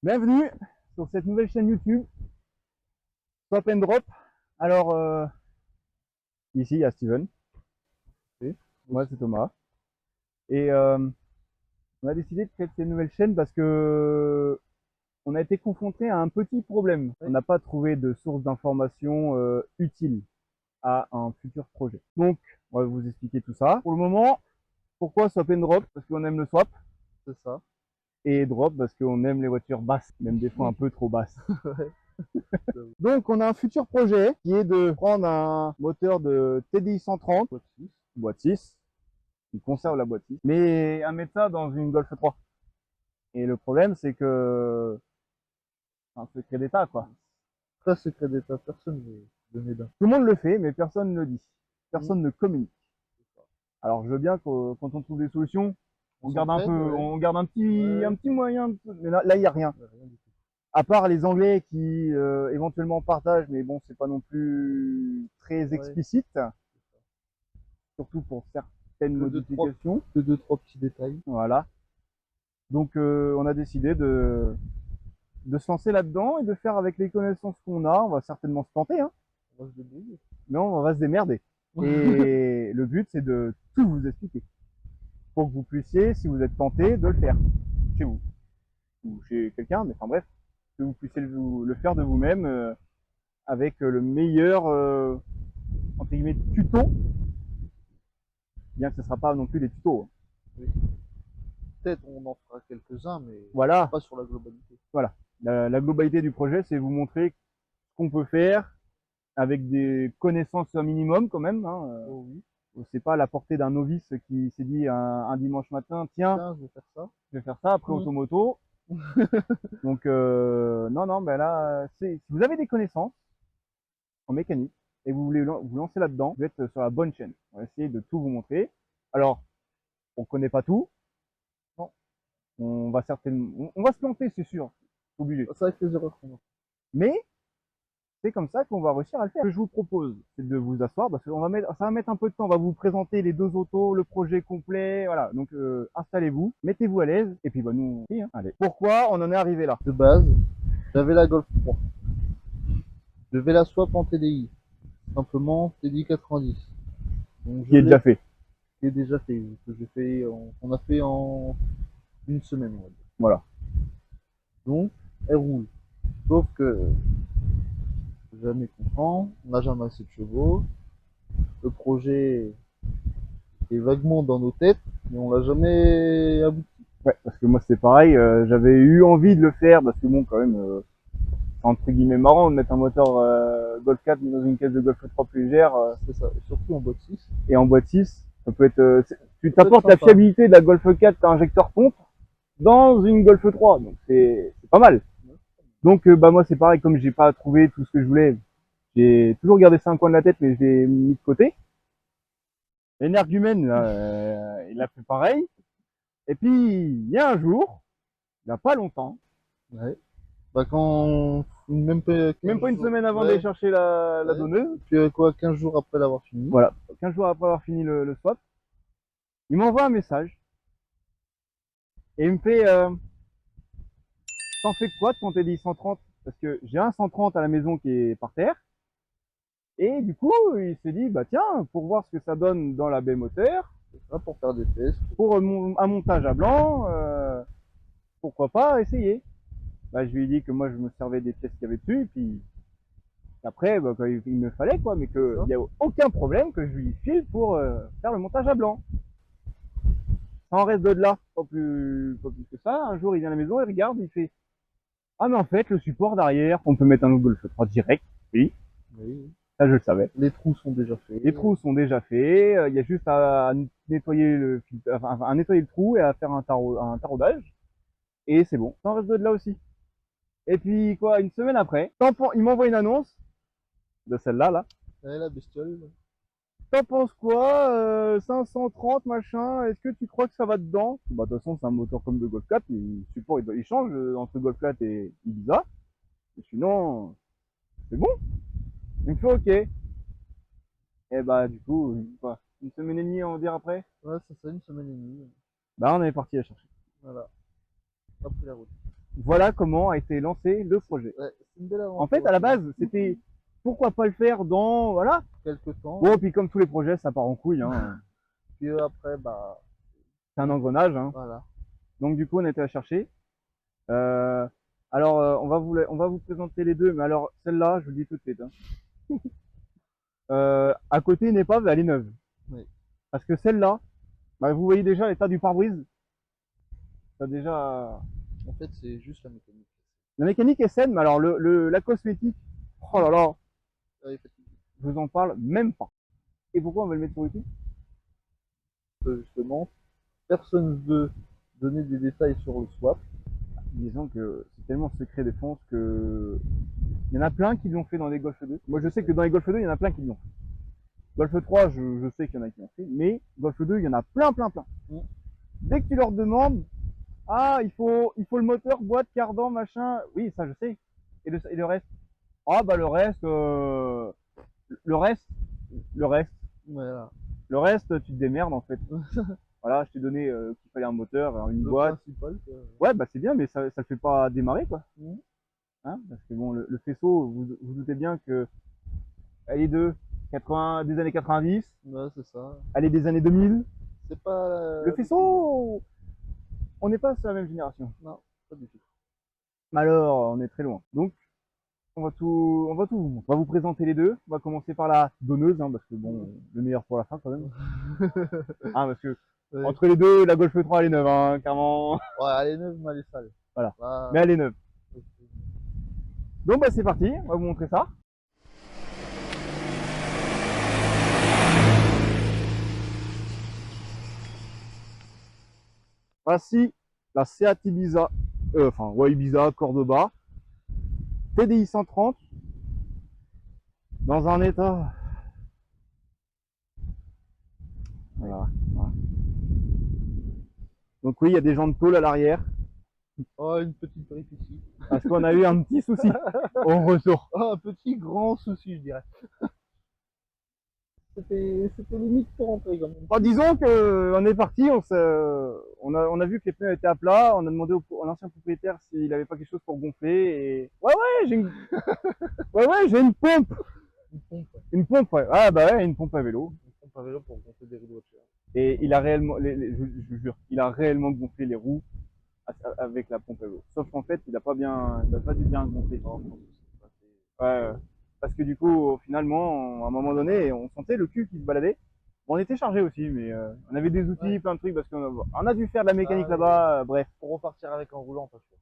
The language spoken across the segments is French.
Bienvenue sur cette nouvelle chaîne YouTube, Swap and Drop. Alors, ici, il y a Steven. Et moi, c'est Thomas. Et on a décidé de créer cette nouvelle chaîne parce que on a été confronté à un petit problème. On n'a pas trouvé de source d'information utile à un futur projet. Donc, on va vous expliquer tout ça. Pour le moment, pourquoi Swap and Drop? Parce qu'on aime le swap. C'est ça. Et Drop parce qu'on aime les voitures basses, même des fois un peu trop basses. Donc on a un futur projet qui est de prendre un moteur de TDI 130, boîte 6, qui conserve la boîte 6, mais à mettre ça dans une Golf 3. Et le problème c'est que c'est un secret d'état quoi. Très secret d'état, personne ne donné d'un. Tout le monde le fait, mais personne ne le dit. Personne ne communique. Alors je veux bien que quand on trouve des solutions, on garde un peu, on garde un petit moyen, mais là il n'y a rien. À part les Anglais qui éventuellement partagent, mais bon, c'est pas non plus très explicite, surtout pour certaines modifications. Que deux, trois petits détails. Voilà. Donc, on a décidé de se lancer là-dedans et de faire avec les connaissances qu'on a. On va certainement se planter, hein. On va se débrouiller. Mais on va se démerder. Et le but, c'est de tout vous expliquer. Pour que vous puissiez, si vous êtes tenté, de le faire chez vous. Ou chez quelqu'un, mais enfin bref, que vous puissiez le faire de vous-même avec le meilleur, entre guillemets, tuto. Bien que ce ne sera pas non plus des tutos. Oui. Peut-être on en fera quelques-uns, mais voilà. Pas sur la globalité. Voilà. La globalité du projet, c'est vous montrer ce qu'on peut faire avec des connaissances un minimum quand même. Hein. Oh, oui. C'est pas à la portée d'un novice qui s'est dit un dimanche matin, tiens, je vais faire ça. Je vais faire ça après automoto. Donc non, ben là, si vous avez des connaissances en mécanique et vous voulez vous lancer là-dedans, vous êtes sur la bonne chaîne. On va essayer de tout vous montrer. Alors, on connaît pas tout. Non. On va certainement, on va se planter, c'est sûr. Obligé. Ça avec les erreurs qu'on a. Mais c'est comme ça qu'on va réussir à le faire. Ce que je vous propose, c'est de vous asseoir parce que ça va mettre un peu de temps. On va vous présenter les deux autos, le projet complet. Voilà. Donc installez-vous, mettez-vous à l'aise et puis bah, nous, hein. Allez. Pourquoi on en est arrivé là? De base, j'avais la Golf 3. Je vais la swap en TDI. Simplement TDI 90. Donc, qui est déjà fait. Qui est déjà fait. Que j'ai fait, on a fait en une semaine, on va dire. Voilà. Donc, elle roule. Sauf que jamais content, on n'a jamais assez de chevaux. Le projet est vaguement dans nos têtes, mais on l'a jamais abouti. Ouais, parce que moi c'est pareil, j'avais eu envie de le faire parce que bon quand même c'est entre guillemets marrant de mettre un moteur Golf 4 dans une caisse de Golf 3 plus légère. C'est ça, et surtout en boîte 6. Et en boîte 6, ça peut être tu t'apportes la fiabilité de la Golf 4 injecteur pompe dans une Golf 3, donc c'est pas mal. Donc bah moi c'est pareil, comme j'ai pas trouvé tout ce que je voulais, j'ai toujours gardé ça un coin de la tête mais je l'ai mis de côté. L'énergumène il a fait pareil. Et puis il y a un jour, il n'y a pas longtemps, Ouais. Bah quand même pas une semaine avant d'aller chercher la donneuse, puis quoi, 15 jours après l'avoir fini. voilà, 15 jours après avoir fini le swap, il m'envoie un message et il me fait t'en fais quoi de ton TDI 130? Parce que j'ai un 130 à la maison qui est par terre. Et du coup, il s'est dit, bah tiens, pour voir ce que ça donne dans la baie moteur, pour faire des tests, pour un montage à blanc, pourquoi pas essayer. Bah, je lui ai dit que moi je me servais des pièces qu'il y avait dessus, et puis après, bah, quand il me fallait quoi, mais qu'il n'y a aucun problème que je lui file pour faire le montage à blanc. Ça en reste de là, pas plus que ça. Un jour, il vient à la maison, il regarde, il fait ah mais en fait, le support d'arrière, on peut mettre un Golf 3 direct. Oui. Ça, je le savais. Les trous sont déjà faits. Les trous sont déjà faits. Il y a juste à nettoyer à nettoyer le trou et à faire un taraudage. Et c'est bon. Ça en reste de là aussi. Et puis quoi, une semaine après, il m'envoie une annonce de celle-là, là. La bestiole. T'en penses quoi 530 machin, est-ce que tu crois que ça va dedans? Bah de toute façon c'est un moteur comme de Golf 4, le support il change entre Golf 4 et Ibiza. Et sinon, c'est bon. Il me fait ok. Et bah du coup, quoi, une semaine et demie on va dire après? Ouais, c'est ça, une semaine et demie. Bah on est parti la chercher. Voilà. Après la route. voilà comment a été lancé le projet. Ouais, c'est une belle aventure. En fait, à la base, c'était pourquoi pas le faire dans, voilà. Quelques temps. Bon, puis comme tous les projets, ça part en couille, hein. Puis après, bah, C'est un engrenage, hein. voilà. Donc du coup, on a été à chercher. Euh, alors, on va vous présenter les deux, mais alors celle-là, je vous le dis tout de suite, hein. À côté, une épave, elle est neuve. Oui. Parce que celle-là, bah, vous voyez déjà l'état du pare-brise. Ça déjà, En fait, c'est juste la mécanique. la mécanique est saine, mais alors la cosmétique, oh là là, Ouais, effectivement. je vous en parle même pas. Et pourquoi on va le mettre sur YouTube? Justement, personne veut donner des détails sur le swap. Disons que c'est tellement secret défense que il y en a plein qui l'ont fait dans les Golf 2. Moi, je sais que dans les Golf 2, il y en a plein qui l'ont fait. Golf 3, je sais qu'il y en a qui l'ont fait, mais Golf 2, il y en a plein, plein, plein. Mm. Dès que tu leur demandes, ah, il faut le moteur, boîte, cardan, machin. Oui, ça, je sais. Et le reste? Ah, bah, le reste, le reste, Voilà. le reste, tu te démerdes, en fait. Voilà, je t'ai donné qu'il fallait un moteur, une Le boîte. principal, quoi. Ouais, bah, c'est bien, mais ça le fait pas démarrer, quoi. Mm. Hein, parce que bon, le faisceau, vous doutez bien que elle est des années 90, Ouais, c'est ça. elle est des années 2000. C'est pas. Le faisceau, on n'est pas sur la même génération. Non, pas du tout. Mais alors, on est très loin. Donc, on va vous présenter les deux. On va commencer par la donneuse, hein, parce que bon, le meilleur pour la fin quand même. Hein, parce que Ouais. entre les deux, la Golf 3 elle est neuve, hein, clairement. Ouais, elle est neuve, mais elle est sale. Voilà. Bah, Mais elle est neuve. Donc bah c'est parti, on va vous montrer ça. Voici la Seat Ibiza, enfin ouais, Ibiza Cordoba TDI 130 dans un état. Voilà. Voilà. Donc oui, il y a des jantes tôle à l'arrière oh, une petite péripétie. parce qu'on a eu un petit souci au retour. Oh, un petit grand souci, je dirais. C'était limite pour rentrer quand même. Bon, disons que on est parti, on a vu que les pneus étaient à plat, on a demandé à l'ancien propriétaire s'il avait pas quelque chose pour gonfler et ouais j'ai une pompe, Une pompe, ouais. une pompe ouais. Ah bah ouais, une pompe à vélo. Une pompe à vélo pour gonfler des roues de voiture. Et il a réellement, je vous jure, il a réellement gonflé les roues avec la pompe à vélo. Sauf qu'en fait, il a pas dû bien gonfler. Non, je pense que c'est pas Ouais, parce que du coup, finalement, à un moment donné, on sentait le cul qui se baladait. Bon, on était chargé aussi, mais on avait des outils, Ouais. plein de trucs, parce qu'on a dû faire de la mécanique Ah, là-bas, bref. pour repartir avec en roulant, pas sûr.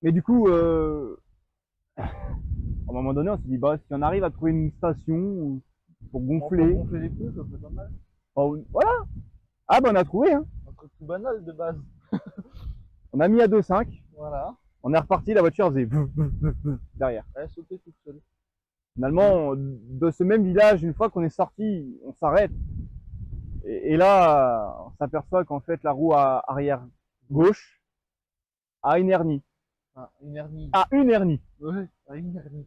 Mais du coup, à un moment donné, on s'est dit, bah, si on arrive à trouver une station pour gonfler, Gonfler les pneus, ça fait pas mal. oh, voilà. Ah, bah, on a trouvé, hein. Un truc tout banal de base. On a mis à 2,5, Voilà. on est reparti, la voiture faisait derrière. Elle sautait toute seule. Finalement, de ce même village, une fois qu'on est sorti, on s'arrête. Et là, on s'aperçoit qu'en fait, la roue arrière gauche a une hernie. Ah, une hernie. A une hernie. Ouais, ah, une hernie.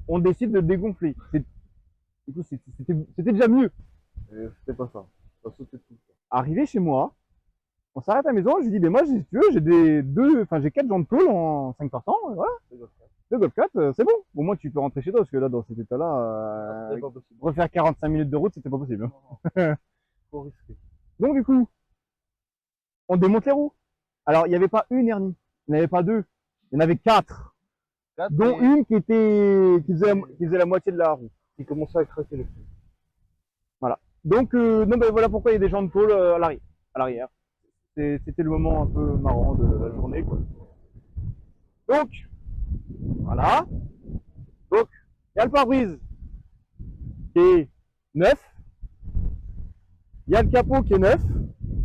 On décide de le dégonfler. Du coup, c'était déjà mieux. C'était pas ça. Ça sautait tout. Arrivé chez moi, on s'arrête à la maison, je lui dis, mais moi, si tu veux, j'ai 4 jantes tôle en 5%, voilà. Le Golf 4, c'est bon. Au moins, tu peux rentrer chez toi, parce que là, dans cet état-là, C'était pas possible. refaire 45 minutes de route, c'était pas possible. Non. Faut risquer. Donc, du coup, on démonte les roues. Alors, il n'y avait pas une hernie, il n'y en avait pas deux, il y en avait 4. Dont une qui faisait la moitié de la roue. qui commençait à craquer le pneu. Voilà. Donc, non, ben voilà pourquoi il y a des jantes tôle à l'arrière. C'était le moment un peu marrant de la journée, quoi. Donc, voilà. Donc, il y a le pare-brise qui est neuf. Il y a le capot qui est neuf.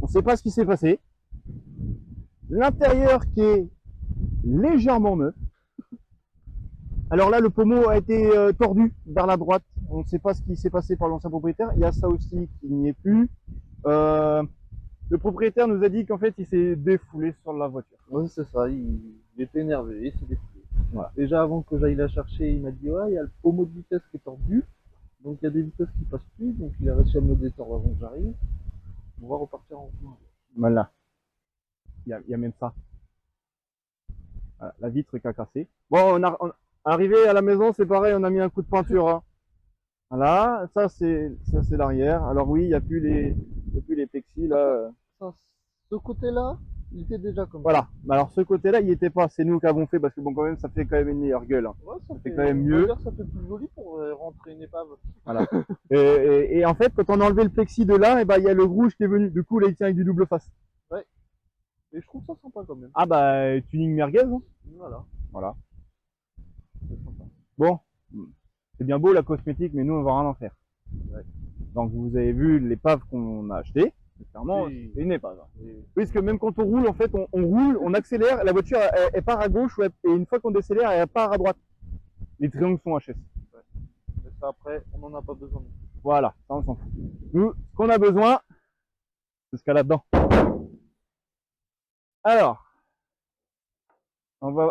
On ne sait pas ce qui s'est passé. L'intérieur qui est légèrement neuf. Alors là, le pommeau a été tordu vers la droite. On ne sait pas ce qui s'est passé par l'ancien propriétaire. Il y a ça aussi qui n'y est plus. Le propriétaire nous a dit qu'en fait, il s'est défoulé sur la voiture. Oui, c'est ça. Il était énervé. Il s'est défoulé. Voilà. Déjà, avant que j'aille la chercher, il m'a dit ouais, il y a le pommeau de vitesse qui est tordu. Donc, il y a des vitesses qui passent plus. Donc, il a réussi à me le détordre avant que j'arrive. On va repartir en roulant. Voilà. Il y a même ça. Voilà, la vitre qui a cassé. Bon, arrivé à la maison, c'est pareil, on a mis un coup de peinture. Hein. Voilà, ça c'est l'arrière. Alors oui, il y a plus les plexis là. Ça, ce côté-là, il était déjà comme ça. Voilà. Mais alors ce côté-là, il était pas. C'est nous qui avons fait parce que bon, quand même, ça fait quand même une meilleure gueule. Hein. Ouais, ça fait fait quand même on va mieux. dire que ça fait plus joli pour rentrer une épave. Voilà. Et en fait, quand on a enlevé le plexi de là, et ben il y a le rouge qui est venu. Du coup, là, il tient avec du double face. Ouais. Et je trouve ça sympa quand même. Ah bah tuning merguez. Hein. Voilà. Voilà. C'est sympa. Bon, c'est bien beau la cosmétique, mais nous on va rien en faire. Ouais. Donc vous avez vu l'épave qu'on a achetée. Clairement, Oui. c'est une épave. Et Puisque même quand on roule, en fait, on roule, on accélère, la voiture elle part à gauche, et une fois qu'on décélère, elle part à droite. Les triangles sont HS. mais ça après, on n'en a pas besoin. Voilà, ça on s'en fout. Nous, ce qu'on a besoin, c'est ce qu'il y a là-dedans. Alors,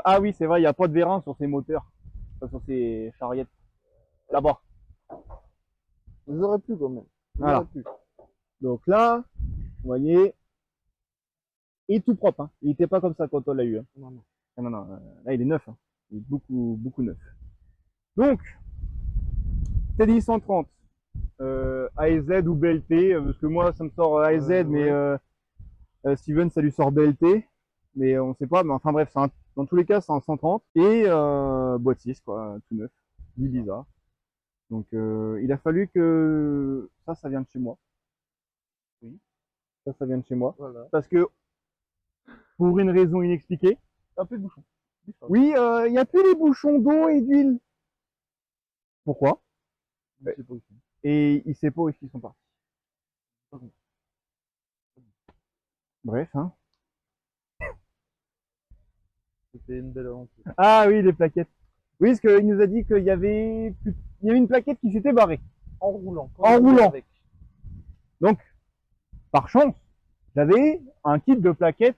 ah oui, c'est vrai, il n'y a pas de vérin sur ces moteurs, enfin, sur ces charriettes. Là-bas. Vous aurez pu quand même. Vous Voilà. aurez pu. Donc là, vous voyez, il est tout propre. Hein. Il n'était pas comme ça quand on l'a eu. Hein. Non, non. Ah, non, là il est neuf. Hein. Il est beaucoup, beaucoup neuf. Donc, TDI 130, AEZ ou BLT, parce que moi ça me sort AEZ, mais Steven ça lui sort BLT, mais on sait pas. Mais enfin bref, dans tous les cas c'est un 130 et boîte 6 quoi, tout neuf, bizarre. Donc il a fallu que ça vient de chez moi. Oui, ça vient de chez moi. Voilà. Parce que pour une raison inexpliquée, Un peu de bouchon. oui, il n'y a plus les bouchons d'eau et d'huile. Pourquoi? Je sais pas où ils sont. Et il sait pas où est-ce qu'ils sont partis. Bref, hein. C'était une belle aventure. Ah oui, les plaquettes. Oui, parce qu'il nous a dit qu'il y avait une plaquette qui s'était barrée. En roulant. En roulant. Avec. Donc, par chance, j'avais un kit de plaquettes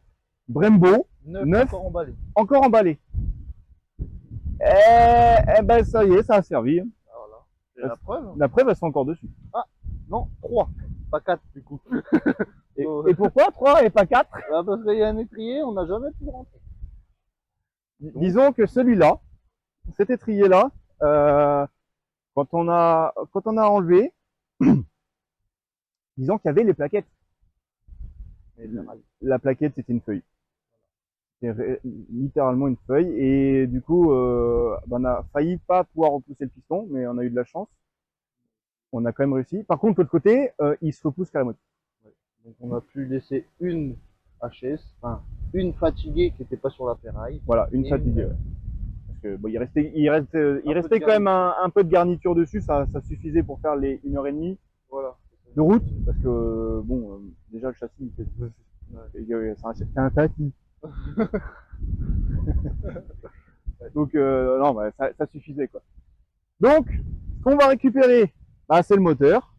Brembo, neuf, encore emballé. Eh ben ça y est, ça a servi. Hein. Ah, voilà. Et la preuve. La preuve, elles sont encore dessus. Ah, non, 3. Pas 4 du coup. Et pourquoi 3 et pas 4? Bah, parce qu'il y a un étrier, on n'a jamais pu rentrer. Disons que celui-là, cet étrier-là, quand on a enlevé, disons qu'il y avait les plaquettes. La plaquette, c'était une feuille. C'était littéralement une feuille. Et du coup, on a failli pas pouvoir repousser le piston, mais on a eu de la chance. On a quand même réussi. Par contre, de l'autre côté, il se repousse carrément. Ouais. Donc on a pu laisser une HS, enfin une fatiguée qui n'était pas sur la ferraille. Voilà, une fatiguée. Ouais. Parce que bon, il restait quand même un peu de garniture dessus, ça suffisait pour faire les 1h30 voilà. de route. Parce que bon, déjà le châssis, c'est un châssis. Donc non, bah, ça suffisait quoi. Donc, ce qu'on va récupérer, bah, c'est le moteur,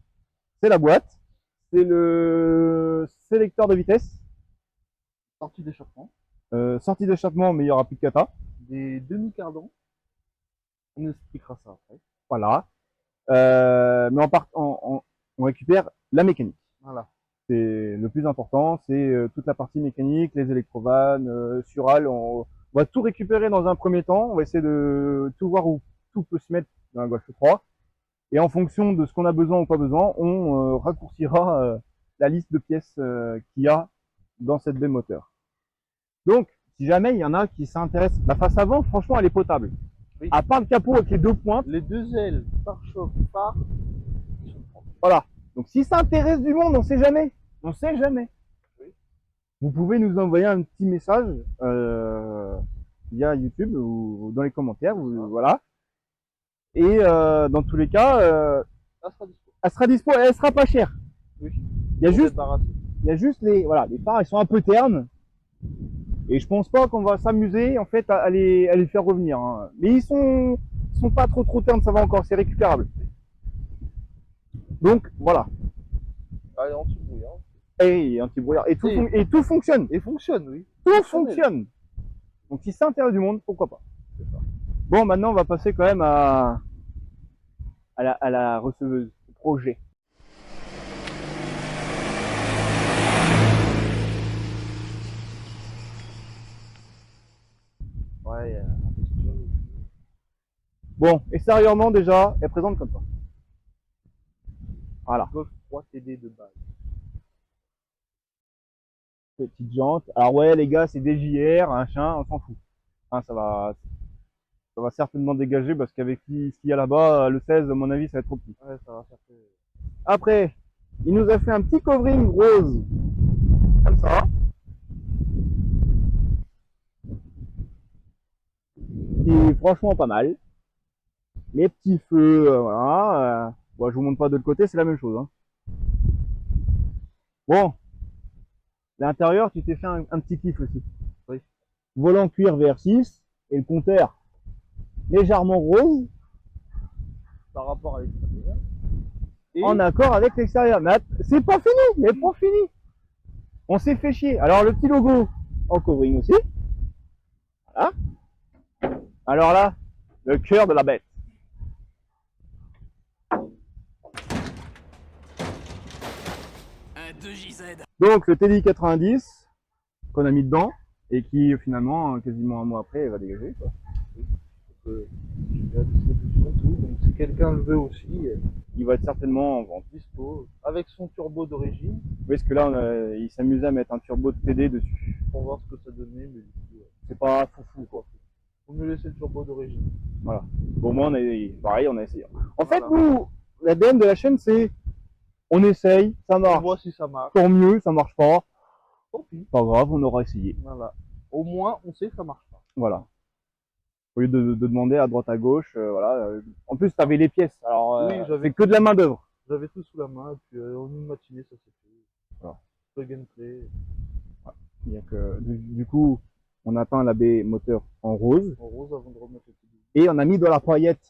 c'est la boîte, c'est le sélecteur de vitesse, Sortie d'échappement, sortie d'échappement, mais il n'y aura plus de cata. des demi-cardans. On expliquera ça après. Voilà. Mais on récupère la mécanique. Voilà. C'est le plus important, c'est toute la partie mécanique, les électrovannes, Sural. On va tout récupérer dans un premier temps. On va essayer de tout voir où tout peut se mettre dans la Golf 3. Et en fonction de ce qu'on a besoin ou pas besoin, on raccourcira la liste de pièces qu'il y a dans cette baie moteur. Donc, si jamais il y en a qui s'intéressent, la face avant, franchement, elle est potable. Oui. À part le capot avec les deux pointes. Les deux ailes, pare-choc, phare. Voilà. Donc, si ça intéresse du monde, on sait jamais. On sait jamais. Oui. Vous pouvez nous envoyer un petit message via YouTube ou dans les commentaires. Voilà. Et dans tous les cas, elle sera dispo. Et elle sera pas chère. Oui. Il y a juste les phares, ils sont un peu ternes. Et je pense pas qu'on va s'amuser en fait à les faire revenir. Hein. Mais ils sont pas trop ternes, ça va encore, c'est récupérable. Donc voilà. Ah, et anti-brouillard. Et anti-brouillard. Et tout fonctionne. Et fonctionne, oui. Tout fonctionne. Donc si ça intéresse du monde, pourquoi pas. Bon, maintenant on va passer quand même à la receveuse, au projet. Ouais, la texture. Bon, extérieurement déjà, elle présente comme ça. Voilà, Golf 3 TD de base. petite jante. Alors ouais, les gars, c'est des JR, un chien, on s'en fout. Hein, ça va certainement dégager parce qu'avec ce qu'il y a là-bas, le 16, à mon avis, ça va être trop petit. Ouais, ça va faire que... Après, il nous a fait un petit covering rose, comme ça, qui est franchement pas mal. Les petits feux, voilà. Bon, je vous montre pas de l'autre côté, c'est la même chose. Hein. Bon, l'intérieur, tu t'es fait un petit kiff aussi. Oui. Volant cuir VR6 et le compteur légèrement rose Par rapport à l'extérieur. Et en accord avec l'extérieur. Mais c'est pas fini, c'est pas fini. On s'est fait chier. Alors le petit logo en covering aussi. Voilà. Alors là, le cœur de la bête. Un 2JZ. Donc le TDI 90 qu'on a mis dedans et qui finalement quasiment un mois après va dégager. Quoi. la distribution, tout. Donc si quelqu'un le veut aussi, Il va être certainement en vente. dispo. Avec son turbo d'origine, Parce que là, il s'amusait à mettre un turbo de TD dessus. pour voir ce que ça donnait, mais du coup, C'est pas foufou quoi. faut mieux laisser le turbo d'origine. Voilà. Au moins, pareil, on a essayé. En fait, Voilà. nous, l'ADN de la chaîne, c'est on essaye, ça On marche. voit si ça marche. Tant mieux, ça marche pas. Tant pis. Pas grave, on aura essayé. Voilà. Au moins, on sait que ça marche pas. Voilà. Au lieu de demander à droite à gauche, voilà. En plus, t'avais les pièces. Alors, Oui, j'avais c'est que de la main d'œuvre. J'avais tout sous la main, et puis en une matinée, ça s'est fait. Voilà. Le gameplay, Il y a que, du coup, on a peint la baie moteur en rose en rose avant de remettre le petit et on a mis de la paillette.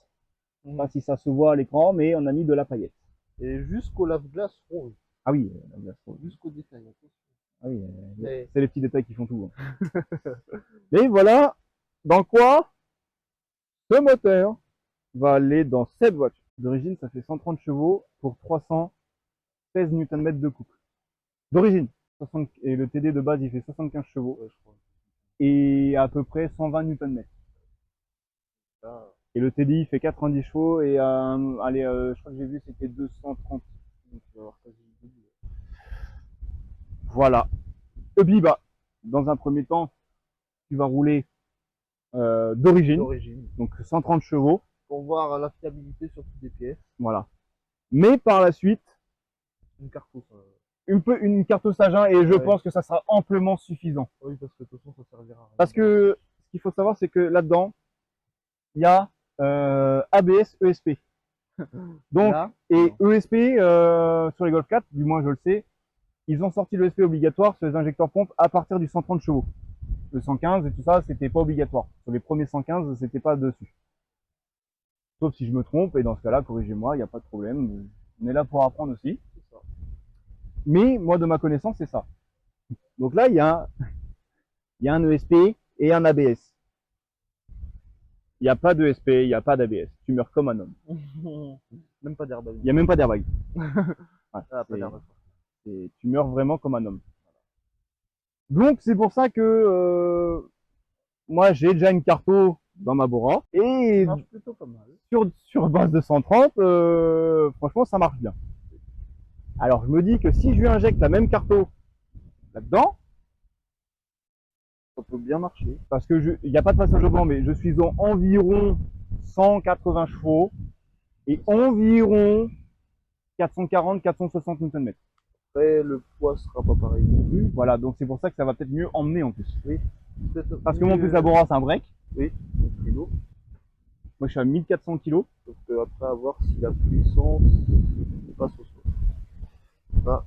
Je sais bout. pas si ça se voit à l'écran, mais on a mis de la paillette. Et jusqu'au lave-glace rose, Ah oui, la glace rose. jusqu'au détail. Attention. Ah oui, Mais- c'est les petits détails qui font tout. Hein. Mais voilà dans quoi ce moteur va aller dans cette voiture. D'origine, ça fait 130 chevaux pour 316 Nm de couple. D'origine. Et le TD de base, il fait 75 chevaux. Ouais, je crois. Et à peu près 120 Nm. Là, Et le TDI fait 90 chevaux et allez, je crois que j'ai vu c'était 230. Donc tu vas avoir quasi le double. Voilà. Et puis bah, dans un premier temps, tu vas rouler d'origine, d'origine. donc 130 chevaux, Pour voir la fiabilité sur toutes les pièces. voilà. Mais par la suite, Une cartouche. une carte Sagin et je Ouais. pense que ça sera amplement suffisant. Oui, parce que de toute façon, ça servira à rien. Parce que ce qu'il faut savoir, c'est que là-dedans, il y a ABS ESP. Donc, Là, et non. ESP sur les Golf 4, du moins je le sais, ils ont sorti l'ESP obligatoire sur les injecteurs pompes à partir du 130 chevaux. Le 115 et tout ça, c'était pas obligatoire. Sur les premiers 115, c'était pas dessus. Sauf si je me trompe, et dans ce cas-là, corrigez-moi, il n'y a pas de problème. On est là pour apprendre aussi. C'est ça. Mais moi, de ma connaissance, c'est ça. Donc là, il y a un ESP et un ABS. Il n'y a pas d'ESP, il n'y a pas d'ABS. Tu meurs comme un homme. Même pas d'airbag. Il n'y a même pas d'airbag. Ouais, Ah, pas c'est- d'airbag. tu meurs vraiment comme un homme. Donc c'est pour ça que moi j'ai déjà une carto dans ma Bora et Ça marche plutôt pas mal. sur base de 130, franchement ça marche bien. Alors je me dis que si je lui injecte la même carto là-dedans, Ça peut bien marcher. parce que il n'y a pas de passage au banc, mais je suis en environ 180 chevaux et environ 440-460 Nm. Après, le poids sera pas pareil non plus. Voilà, donc c'est pour ça que ça va peut-être mieux emmener en plus. Peut-être Parce que mon plus la Bora c'est un break. kilo. Moi je suis à 1400 kg. Sauf que après, à voir si la puissance passe au sol. Ça,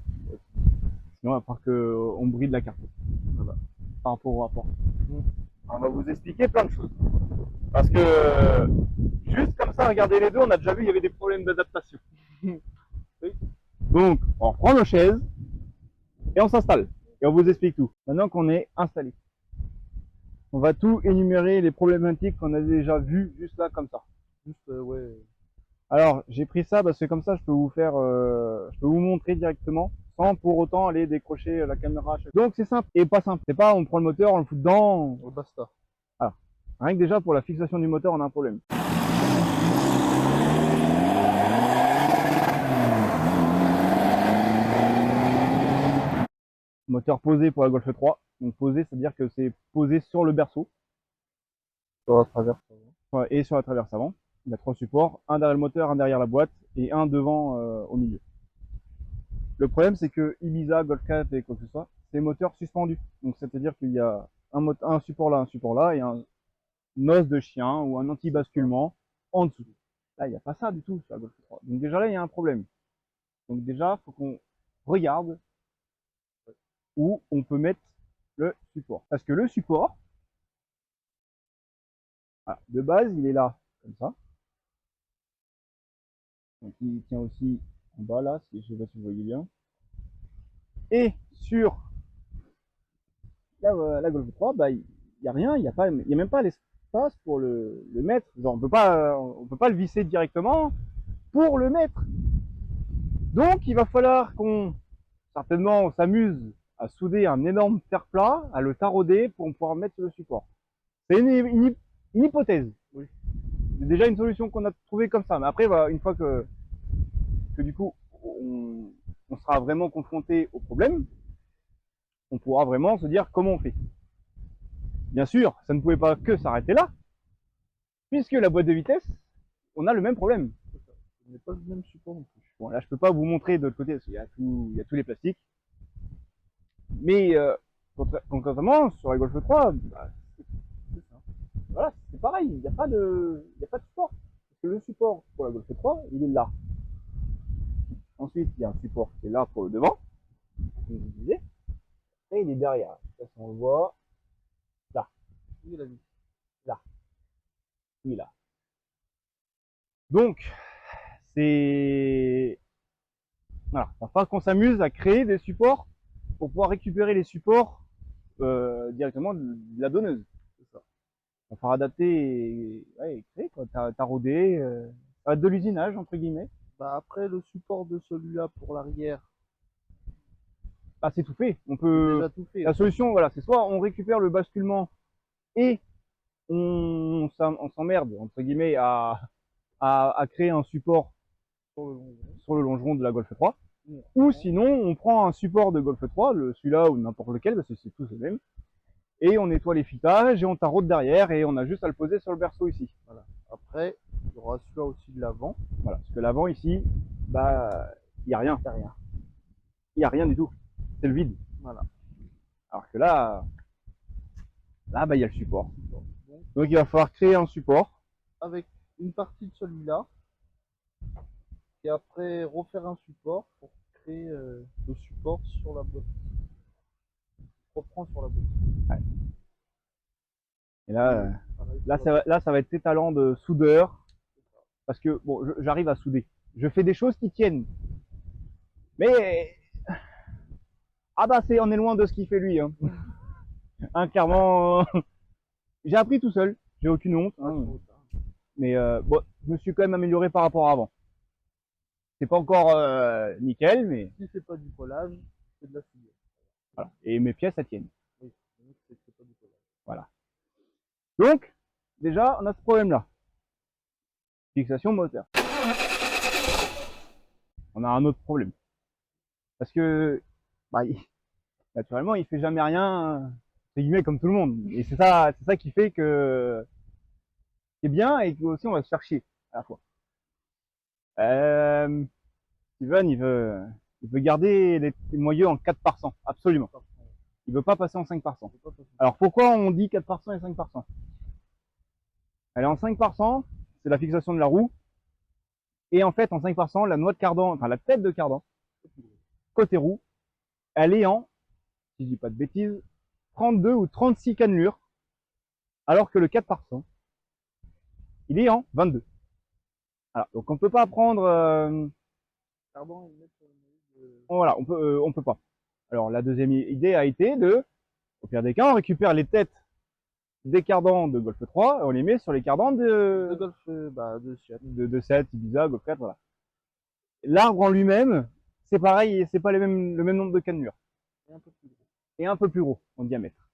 Sinon, à part qu'on bride la carte. Voilà. Par rapport au rapport. On va vous expliquer plein de choses. Parce que juste comme ça, regardez les deux, on a déjà vu il y avait des problèmes d'adaptation. Oui. Donc, on reprend nos chaises et on s'installe. Et on vous explique tout. Maintenant qu'on est installé, on va tout énumérer les problématiques qu'on a déjà vues juste là comme ça. juste, ouais. Alors, j'ai pris ça parce que comme ça, je peux vous montrer directement sans pour autant aller décrocher la caméra. Donc, c'est simple et pas simple. C'est pas, on prend le moteur, on le fout dedans. Basta. Rien que déjà pour la fixation du moteur, on a un problème. Moteur posé pour la Golf 3. Donc posé, c'est-à-dire que c'est posé sur le berceau. Sur la traverse avant. Et sur la traverse avant. Il y a 3 supports, un derrière le moteur, un derrière la boîte et un devant au milieu. Le problème, c'est que Ibiza, Golf 4 et quoi que ce soit, c'est moteur suspendu. Donc c'est-à-dire qu'il y a un support là et un os de chien ou un anti-basculement en dessous. Là, il n'y a pas ça du tout sur la Golf 3. Donc déjà là, il y a un problème. Donc déjà, il faut qu'on regarde où on peut mettre le support. Parce que le support, voilà, de base, il est là, comme ça. Donc il tient aussi en bas là, si je sais pas si vous voyez bien. Et sur la Golf 3, bah, il n'y a rien, il n'y a même pas l'espace pour le mettre. Genre, on peut pas le visser directement pour le mettre. Donc il va falloir certainement on s'amuse à souder un énorme fer plat, à le tarauder pour pouvoir mettre le support. C'est une hypothèse. Oui. C'est déjà une solution qu'on a trouvée comme ça. Mais après, voilà, une fois que du coup on sera vraiment confronté au problème, on pourra vraiment se dire comment on fait. Bien sûr, ça ne pouvait pas que s'arrêter là, puisque la boîte de vitesse, on a le même problème. Ce n'est pas le même support non plus. Bon, là, je peux pas vous montrer de l'autre côté parce qu'il y a tous les plastiques. Mais concrètement, sur la Golf 3, bah, c'est ça. Voilà, c'est pareil, il n'y a pas de support. Parce que le support pour la Golf 3, il est là. Ensuite, il y a un support qui est là pour le devant, comme je vous disais, et il est derrière. De toute façon, on le voit là. Où est la vis? Là. Il est là. Donc, c'est... Voilà, il va falloir qu'on s'amuse à créer des supports pour pouvoir récupérer les supports directement de la donneuse. C'est ça. On va falloir adapter et créer, quoi, tarauder, de l'usinage, entre guillemets. Bah après, le support de celui-là pour l'arrière, bah, c'est tout fait. On peut... déjà tout fait. La solution, voilà, c'est soit on récupère le basculement et on s'emmerde, entre guillemets, à créer un support sur le longeron de la Golf 3. Ou sinon, on prend un support de Golf 3, celui-là ou n'importe lequel, parce que c'est tous les mêmes, et on nettoie les fittages et on taraude derrière et on a juste à le poser sur le berceau ici. Voilà. Après, il y aura celui-là aussi de l'avant. Voilà, parce que l'avant ici, bah, il n'y a rien. Il n'y a rien du tout. C'est le vide. Voilà. Alors que là, bah, il y a le support. Donc il va falloir créer un support. Avec une partie de celui-là. Et après, refaire un support pour créer le support sur la boîte. Reprend sur la boîte. Ouais. Et là, ça va être tes talents de soudeur. Parce que, bon, j'arrive à souder. Je fais des choses qui tiennent. Mais, ah bah, on est loin de ce qu'il fait lui. Hein. Hein, clairement, j'ai appris tout seul. J'ai aucune honte. Hein. Mais bon, je me suis quand même amélioré par rapport à avant. C'est pas encore nickel, mais... Si c'est pas du collage, c'est de la soudure. Voilà. Et mes pièces, elles tiennent. Oui, c'est pas du collage. Voilà. Donc, déjà, on a ce problème-là. Fixation moteur. On a un autre problème. Parce que, bah, naturellement, il fait jamais rien, c'est guillemets, comme tout le monde. Et c'est ça qui fait que c'est bien et qu'aussi on va se faire chier à la fois. Steven, il veut garder les moyeux en 4 par 100, absolument. Il veut pas passer en 5 par 100. Alors pourquoi on dit 4 par 100 et 5 par 100? Elle est en 5 par 100, c'est la fixation de la roue. Et en fait, en 5 par 100, la noix de cardan, enfin la tête de cardan, côté roue, elle est en, si je dis pas de bêtises, 32 ou 36 cannelures, alors que le 4 par 100, il est en 22. Alors, donc on peut pas prendre... Voilà, on peut pas. Alors la deuxième idée a été au pire des cas, on récupère les têtes des cardans de Golf 3 et on les met sur les cardans de Golf de 7, Ibiza, Golf 4, voilà. L'arbre en lui-même, c'est pareil, c'est pas le même nombre de cannelures. Et un peu plus gros. Et un peu plus gros en diamètre.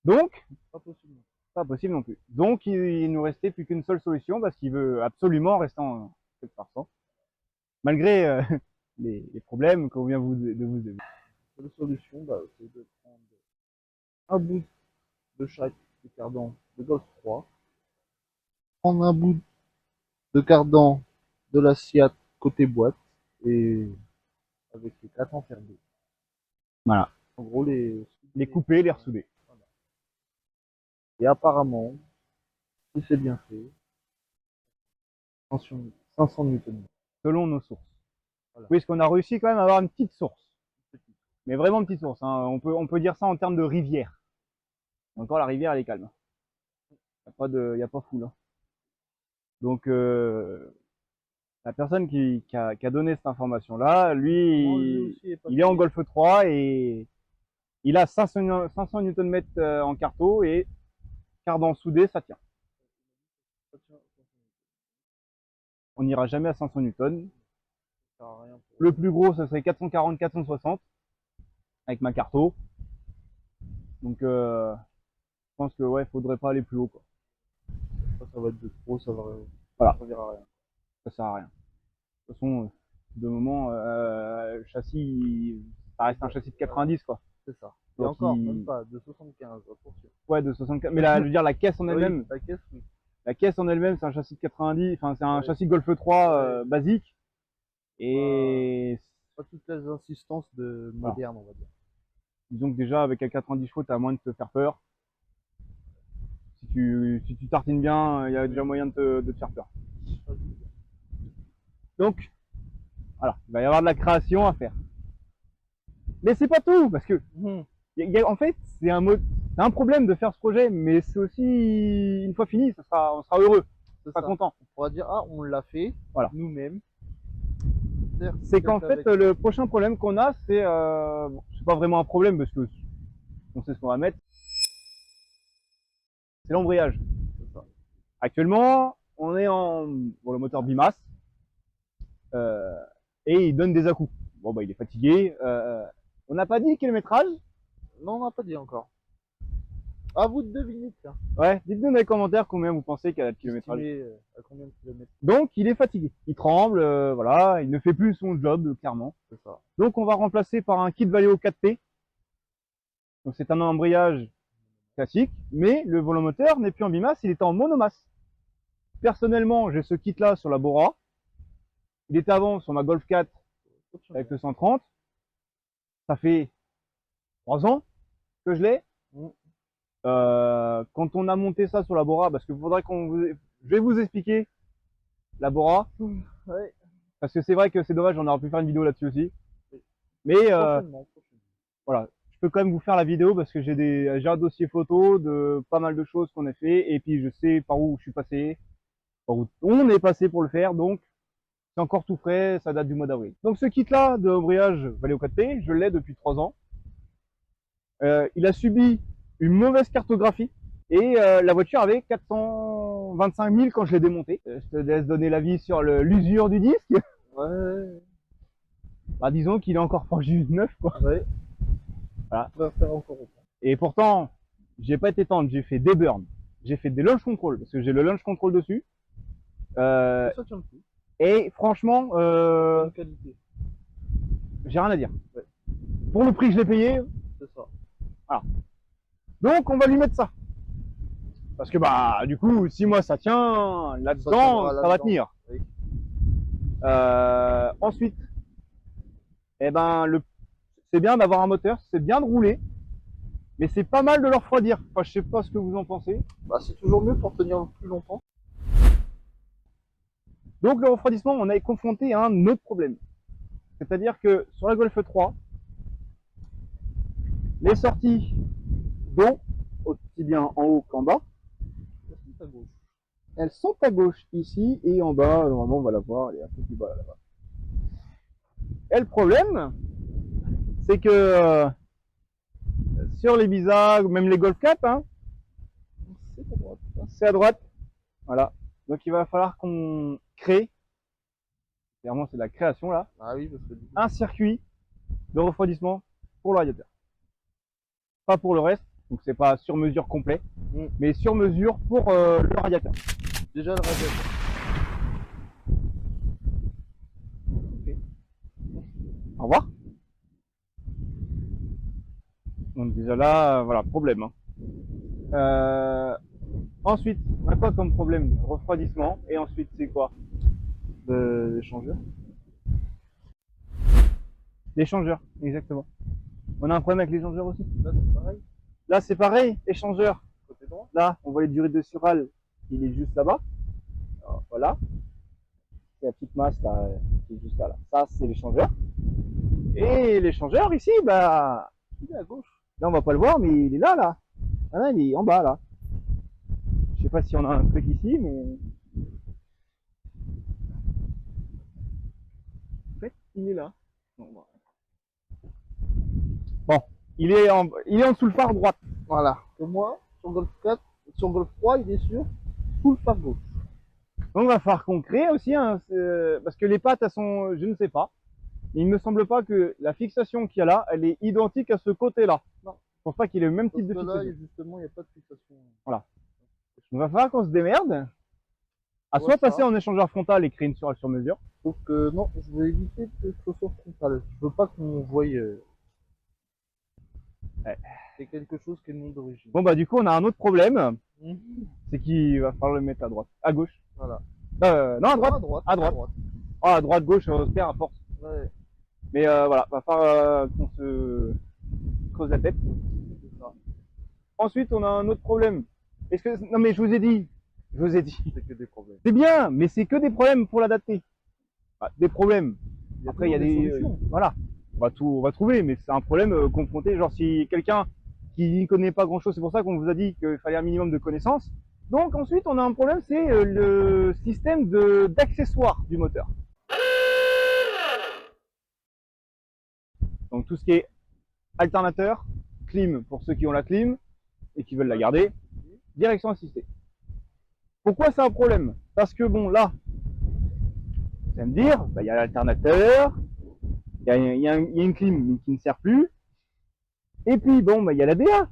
Donc, pas possible. pas possible non plus. Donc il nous restait plus qu'une seule solution parce qu'il veut absolument rester en 7%, malgré les problèmes qu'on vient de vous donner. La solution, bah, c'est de prendre un bout de chaque des cardans de Golf 3, prendre un bout de cardan de la Seat côté boîte et avec les 4 enfermés. Voilà. En gros, Les couper, les ressouder. Voilà. Et apparemment, si c'est bien fait, 500 Newton. Selon nos sources. Voilà. Puisqu'on a réussi quand même à avoir une petite source. Mais vraiment une petite source. Hein. On peut dire ça en termes de rivière. Encore la rivière, elle est calme. Il n'y a pas fou là. Donc la personne qui a donné cette information-là, lui, il est en Golf 3 et il a 500 Nm en carto et cardan soudé, ça tient. On n'ira jamais à 500 Newton. Le plus gros, ça serait 440-460 avec ma carto. Donc je pense que ouais, faudrait pas aller plus haut quoi. Ça va être de trop, ça va voilà. servir à rien. Ça sert à rien. De toute façon, de moment, le châssis, ça reste un châssis de 90 quoi. C'est ça. Et donc encore, même pas, de 75, attention. Ouais, de 75. Mais là, je veux dire, la caisse en elle-même. Oui, la caisse, oui. La caisse en elle-même, c'est un châssis de 90, enfin, c'est un châssis Golf 3 basique. Et pas toutes les insistances de moderne, on va dire. Disons que déjà, avec un 90 chevaux, t'as moins de te faire peur. Si tu tartines bien, il y a déjà moyen de te faire peur. Donc, voilà, il va y avoir de la création à faire. Mais c'est pas tout, parce que en fait, c'est un problème de faire ce projet, mais c'est aussi, une fois fini, on sera heureux, on sera content. On pourra dire, ah, on l'a fait, voilà. Nous-mêmes. C'est qu'en fait, le prochain problème qu'on a, c'est pas vraiment un problème, parce que on sait ce qu'on va mettre, c'est l'embrayage. Actuellement, on est le moteur Bimas, et il donne des à-coups. Bon, bah, il est fatigué. On n'a pas dit le kilométrage. Non, on n'a pas dit encore. À vous de deviner, tiens. Ouais, dites-nous dans les commentaires combien vous pensez qu'il y a de kilométrage. À combien de kilomètres. Donc, il est fatigué. Il tremble, voilà, il ne fait plus son job, clairement. C'est ça. Donc, on va remplacer par un kit Valeo 4P. Donc, c'est un embrayage classique, mais le volomoteur n'est plus en bimasse, il est en monomasse. Personnellement, j'ai ce kit-là sur la Bora. Il était avant sur ma Golf 4 avec le 130. Ça fait 3 ans que je l'ai. Quand on a monté ça sur la Bora, parce que faudrait je vais vous expliquer la Bora. Ouais. Parce que c'est vrai que c'est dommage, on aurait pu faire une vidéo là-dessus aussi. Mais voilà, je peux quand même vous faire la vidéo parce que j'ai un dossier photo de pas mal de choses qu'on a fait et puis je sais par où je suis passé, par où on est passé pour le faire, donc c'est encore tout frais, ça date du mois d'avril. Donc ce kit-là de embrayage Valeo 4P, je l'ai depuis 3 ans. Il a subi une mauvaise cartographie et la voiture avait 425 000 quand je l'ai démonté. Je te laisse donner l'avis sur l'usure du disque. Ouais. Bah, disons qu'il est encore proche du neuf quoi. Ouais. Voilà. On va faire encore autant. Et pourtant, j'ai pas été tendre, j'ai fait des burns, j'ai fait des launch control parce que j'ai le launch control dessus. Ça tient le coup. Et franchement, j'ai rien à dire. Ouais. Pour le prix que je l'ai payé, c'est ça. Voilà. Donc on va lui mettre ça. Parce que bah du coup, si moi ça tient là-dedans, ça va tenir. Oui. Ensuite, eh ben c'est bien d'avoir un moteur, c'est bien de rouler, mais c'est pas mal de le refroidir. Enfin, je sais pas ce que vous en pensez. Bah, c'est toujours mieux pour tenir plus longtemps. Donc le refroidissement, on est confronté à un autre problème. C'est-à-dire que sur la Golf 3, les sorties d'eau, aussi bien en haut qu'en bas, elles sont à gauche ici et en bas, normalement on va la voir, elle est un peu plus bas là-bas. Et le problème, c'est que sur les bisags, même les Golf 4, hein, c'est à droite. Voilà. Donc il va falloir qu'on crée, clairement c'est de la création là, un circuit de refroidissement pour le radiateur. Pas pour le reste, Donc c'est pas sur mesure complet, mais sur mesure pour le radiateur. Déjà le radiateur. Au revoir. Donc déjà là, voilà, problème. Hein. Ensuite, on a quoi comme problème? Refroidissement. Et ensuite, c'est quoi? L'échangeur. L'échangeur, exactement. On a un problème avec l'échangeur aussi. Là c'est pareil. Là, c'est pareil, échangeur. Côté droit. Là, on voit les durées de Sural, il est juste là-bas. Alors, voilà. C'est la petite masse là, qui est juste là. Ça, c'est l'échangeur. Et l'échangeur ici, bah, il est à gauche. Là, on va pas le voir, mais il est là, là. Ah là, il est en bas, là. Je sais pas si on a un truc ici, mais... En fait, il est là. Bon, il est en dessous le phare droite. Voilà. Et moi, sur Golf 4, sur Golf 3, il est sur tout le phare gauche. Donc il va falloir qu'on crée aussi, parce que les pattes, elles sont, je ne sais pas, mais il me semble pas que la fixation qu'il y a là, elle est identique à ce côté-là. Non. Je pense pas qu'il ait le même Parce type de que là, fixation. justement, il n'y a pas de fixation. Voilà. Il va falloir qu'on se démerde, à soit passer en échangeur frontal et créer une Sural sur mesure. Donc non, je vais éviter que ce soit frontal. Je veux pas qu'on voie Ouais. c'est quelque chose qui est non d'origine. Bon bah du coup on a un autre problème, c'est qu'il va falloir le mettre à droite, à gauche. Voilà. Non à droite. À droite. À droite. Oh, à droite, gauche, on se perd à force. Ouais. Mais voilà, va falloir qu'on se creuse la tête. C'est ça. Ensuite on a un autre problème. Est-ce que non mais je vous ai dit. C'est que des problèmes. C'est bien, mais c'est que des problèmes pour l'adapter. Ah, des problèmes. Après, il y a des solutions. voilà, on va trouver, mais c'est un problème confronté. Genre si quelqu'un qui n'y connaît pas grand-chose, c'est pour ça qu'on vous a dit qu'il fallait un minimum de connaissances. Donc ensuite, on a un problème, c'est le système d'accessoires du moteur. Donc tout ce qui est alternateur, clim pour ceux qui ont la clim et qui veulent la garder, direction assistée. Pourquoi c'est un problème? Parce que bon, là, vous allez me dire, bah, y a l'alternateur, il y a une clim mais qui ne sert plus, et puis bon, bah, y a la DA.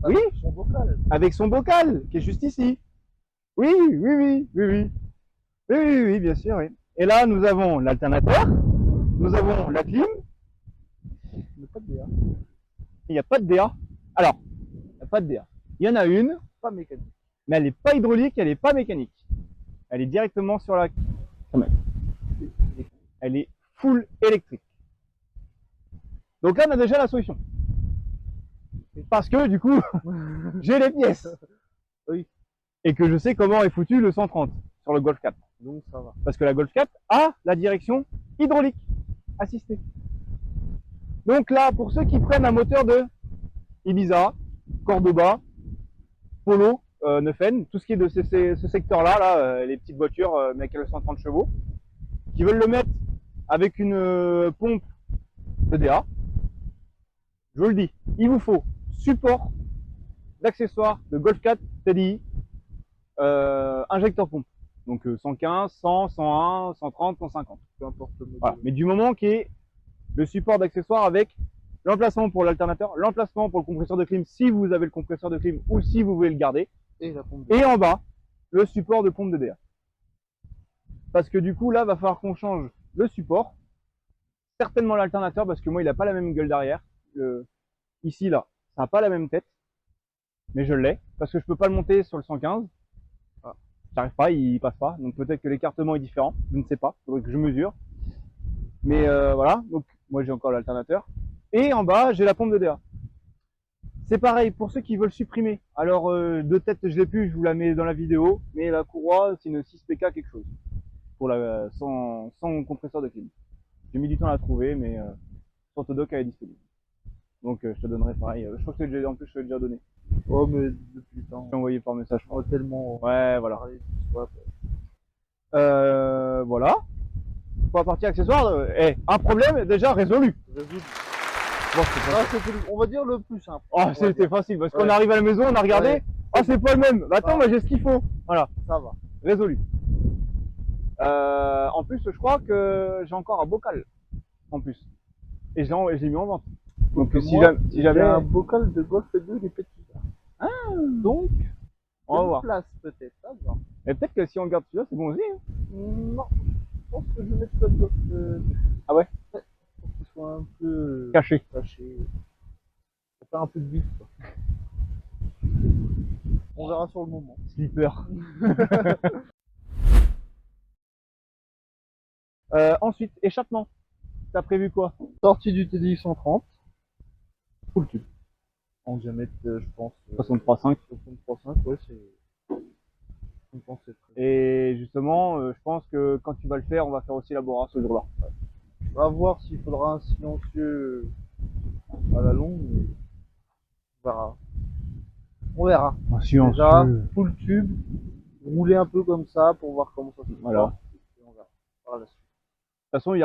Oui, Son bocal. avec son bocal, qui est juste ici. Oui, bien sûr, oui. Et là, nous avons l'alternateur, nous avons la clim, Mais pas de DA. il n'y a pas de DA. Alors, il n'y a pas de DA. Il y en a une, Pas mécanique. mais elle n'est pas hydraulique, elle n'est pas mécanique. Elle est directement sur la... Elle est full électrique. Donc là, on a déjà la solution. Parce que du coup, j'ai les pièces. Oui. Et que je sais comment est foutu le 130 sur le Golf 4. Donc ça va. Parce que la Golf 4 a la direction hydraulique assistée. Donc là, pour ceux qui prennent un moteur de Ibiza, Cordoba, Polo, Neufen, tout ce qui est de ce secteur-là, là, les petites voitures mais avec le 130 chevaux, qui veulent le mettre avec une pompe EDA, je vous le dis, il vous faut support d'accessoires de Golf 4 TDI injecteur pompe. Donc 115, 100, 101, 130, 150. Peu importe le modèle. Voilà. Mais du moment qui est le support d'accessoires avec l'emplacement pour l'alternateur, l'emplacement pour le compresseur de clim si vous avez le compresseur de clim ou si vous voulez le garder. Et la pompe. Et en bas, le support de pompe de DA. Parce que du coup, là, va falloir qu'on change le support. Certainement l'alternateur, parce que moi, il n'a pas la même gueule d'arrière. Ici, là, ça n'a pas la même tête. Mais je l'ai, parce que je peux pas le monter sur le 115. Ah, j'arrive pas, il passe pas. Donc peut-être que l'écartement est différent, je ne sais pas. Il faudrait que je mesure. Mais voilà, donc moi j'ai encore l'alternateur. Et en bas, j'ai la pompe de DA. C'est pareil pour ceux qui veulent supprimer. Alors de tête, je l'ai plus, je vous la mets dans la vidéo. Mais la courroie, c'est une 6PK quelque chose. Pour la sans compresseur de clim. J'ai mis du temps à la trouver, mais sur Autodoc elle est disponible. Donc je te donnerai pareil. Je crois que en plus je te l'ai déjà donné. Oh mais depuis le temps. Je t'ai envoyé par message. Oh tellement. Ouais, voilà. Voilà. Voilà. Pour la partie accessoire, un problème déjà résolu. Résolu. Bon, c'est Ah, c'était, on va dire le plus simple. Oh, c'était facile parce qu'on arrive à la maison, on a regardé. Ouais. Ah, c'est pas le même. Bah, attends, Ah. moi j'ai ce qu'il faut. Voilà, Ça va. résolu. En plus, je crois que j'ai encore un bocal. En plus. Et j'ai mis en vente. Donc si moi, jamais, j'ai un bocal de Golf 2 des petits. Donc, on va une voir. place peut-être, à voir. Et peut-être que si on garde celui-là, c'est bon aussi. Hein. Non, je pense que je vais mettre le Golf 2. Ah ouais? Pour qu'il soit un peu Caché. caché. Pour faire un peu de vif, quoi. On verra sur le moment. Slipper. Ensuite, échappement. T'as prévu quoi? Sortie du TDI 130. Full tube. En diamètre, je pense. 63,5. 63,5, ouais, c'est. Je pense que c'est très. Et justement, je pense que quand tu vas le faire, on va faire aussi la Bora ce jour-là. On va voir s'il faudra un silencieux à la longue, mais on verra. On verra. Déjà, full tube, rouler un peu comme ça pour voir comment ça se passe. Voilà. Et on verra. Par la suite. De toute façon, il y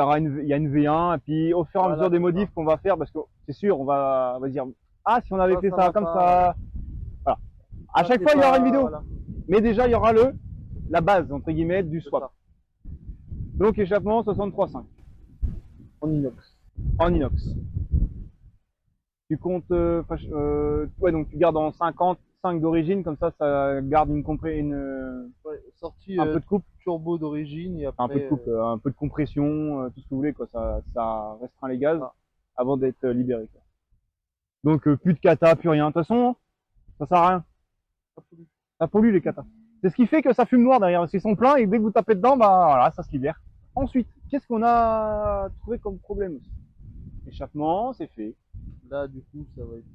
a une V1, et puis au fur et à mesure des modifs qu'on va faire, parce que c'est sûr, on va dire, ah, si on avait fait ça comme ça. Voilà. À chaque fois, il y aura une vidéo. Voilà. Mais déjà, il y aura la base, entre guillemets, du swap. Donc, échappement 63,5. En inox. En inox. Tu comptes, ouais, donc tu gardes en 55 d'origine, comme ça garde Ouais, sortie un peu de coupe. turbo d'origine et après. Un peu de coupe, un peu de compression, tout ce que vous voulez, quoi. Ça restreint les gaz avant d'être libéré, quoi. Donc, plus de kata, plus rien. De toute façon, ça sert à rien. Ça pollue les katas. C'est ce qui fait que ça fume noir derrière, parce qu'ils sont pleins et dès que vous tapez dedans, bah voilà, ça se libère. Ensuite, qu'est-ce qu'on a trouvé comme problème aussi? Échappement, c'est fait. Là, du coup, ça va être.